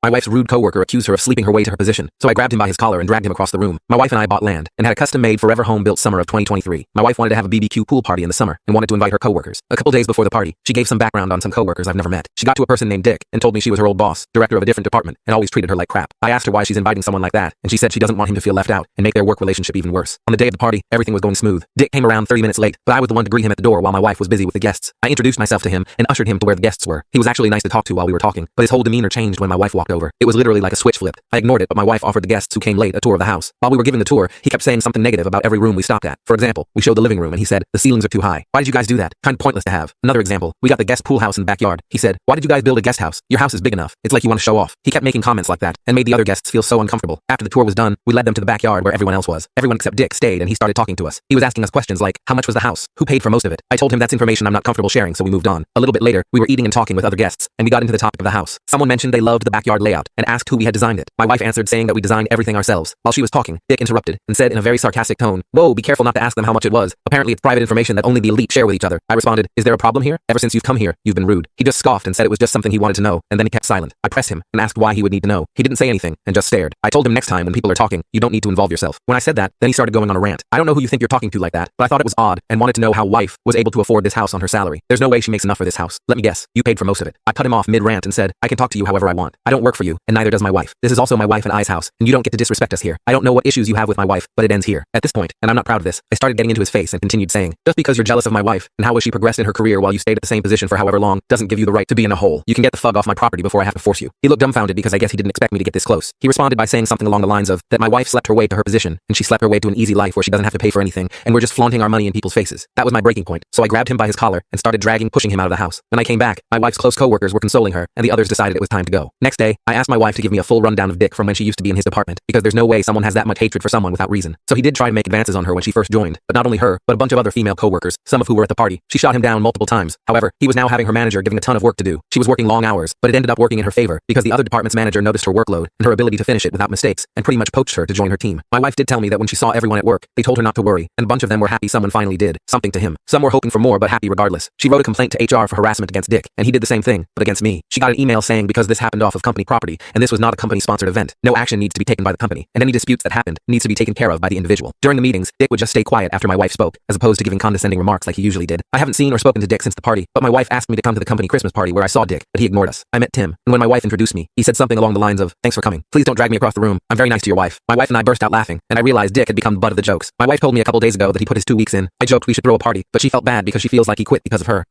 My wife's rude coworker accused her of sleeping her way to her position, so I grabbed him by his collar and dragged him across the room. My wife and I bought land and had a custom-made forever home built summer of 2023. My wife wanted to have a BBQ pool party in the summer and wanted to invite her coworkers. A couple days before the party, she gave some background on some coworkers I've never met. She got to a person named Dick and told me she was her old boss, director of a different department, and always treated her like crap. I asked her why she's inviting someone like that, and she said she doesn't want him to feel left out and make their work relationship even worse. On the day of the party, everything was going smooth. Dick came around 30 minutes late, but I was the one to greet him at the door while my wife was busy with the guests. I introduced myself to him and ushered him to where the guests were. He was actually nice to talk to while we were talking, but his whole demeanor changed when my wife walked over. It was literally like a switch flipped. I ignored it, but my wife offered the guests who came late a tour of the house. While we were giving the tour, he kept saying something negative about every room we stopped at. For example, we showed the living room and he said, "The ceilings are too high. Why did you guys do that? Kind of pointless to have." Another example, we got the guest pool house in the backyard. He said, "Why did you guys build a guest house? Your house is big enough. It's like you want to show off." He kept making comments like that and made the other guests feel so uncomfortable. After the tour was done, we led them to the backyard where everyone else was. Everyone except Dick stayed and he started talking to us. He was asking us questions like, how much was the house? Who paid for most of it? I told him that's information I'm not comfortable sharing, so we moved on. A little bit later, we were eating and talking with other guests, and we got into the topic of the house. Someone mentioned they loved the backyard layout and asked who we had designed it. My wife answered saying that we designed everything ourselves. While she was talking, Dick interrupted and said in a very sarcastic tone, "Whoa, be careful not to ask them how much it was. Apparently it's private information that only the elite share with each other." I responded, "Is there a problem here? Ever since you've come here, you've been rude." He just scoffed and said it was just something he wanted to know, and then he kept silent. I pressed him and asked why he would need to know. He didn't say anything and just stared. I told him next time when people are talking, you don't need to involve yourself. When I said that, then he started going on a rant. "I don't know who you think you're talking to like that, but I thought it was odd and wanted to know how wife was able to afford this house on her salary. There's no way she makes enough for this house. Let me guess, you paid for most of it." I cut him off mid-rant and said, "I can talk to you however I want. I don't work for you, and neither does my wife. This is also my wife and I's house, and you don't get to disrespect us here. I don't know what issues you have with my wife, but it ends here." At this point, and I'm not proud of this, I started getting into his face and continued saying, "Just because you're jealous of my wife and how has she progressed in her career while you stayed at the same position for however long doesn't give you the right to be in a hole. You can get the fuck off my property before I have to force you." He looked dumbfounded because I guess he didn't expect me to get this close. He responded by saying something along the lines of that my wife slept her way to her position and she slept her way to an easy life where she doesn't have to pay for anything and we're just flaunting our money in people's faces. That was my breaking point, so I grabbed him by his collar and started pushing him out of the house. When I came back, my wife's close coworkers were consoling her and the others decided it was time to go. Next day, I asked my wife to give me a full rundown of Dick from when she used to be in his department because there's no way someone has that much hatred for someone without reason. So he did try to make advances on her when she first joined, but not only her, but a bunch of other female coworkers, some of who were at the party. She shot him down multiple times. However, he was now having her manager giving a ton of work to do. She was working long hours, but it ended up working in her favor because the other department's manager noticed her workload and her ability to finish it without mistakes and pretty much poached her to join her team. My wife did tell me that when she saw everyone at work, they told her not to worry, and a bunch of them were happy someone finally did something to him. Some were hoping for more but happy regardless. She wrote a complaint to HR for harassment against Dick, and he did the same thing, but against me. She got an email saying because this happened off of company property and this was not a company-sponsored event, no action needs to be taken by the company, and any disputes that happened needs to be taken care of by the individual. During the meetings, Dick would just stay quiet after my wife spoke, as opposed to giving condescending remarks like he usually did. I haven't seen or spoken to Dick since the party, but my wife asked me to come to the company Christmas party where I saw Dick, but he ignored us. I met Tim, and when my wife introduced me, he said something along the lines of, "Thanks for coming. Please don't drag me across the room. I'm very nice to your wife." My wife and I burst out laughing, and I realized Dick had become the butt of the jokes. My wife told me a couple days ago that he put his 2 weeks in. I joked we should throw a party, but she felt bad because she feels like he quit because of her.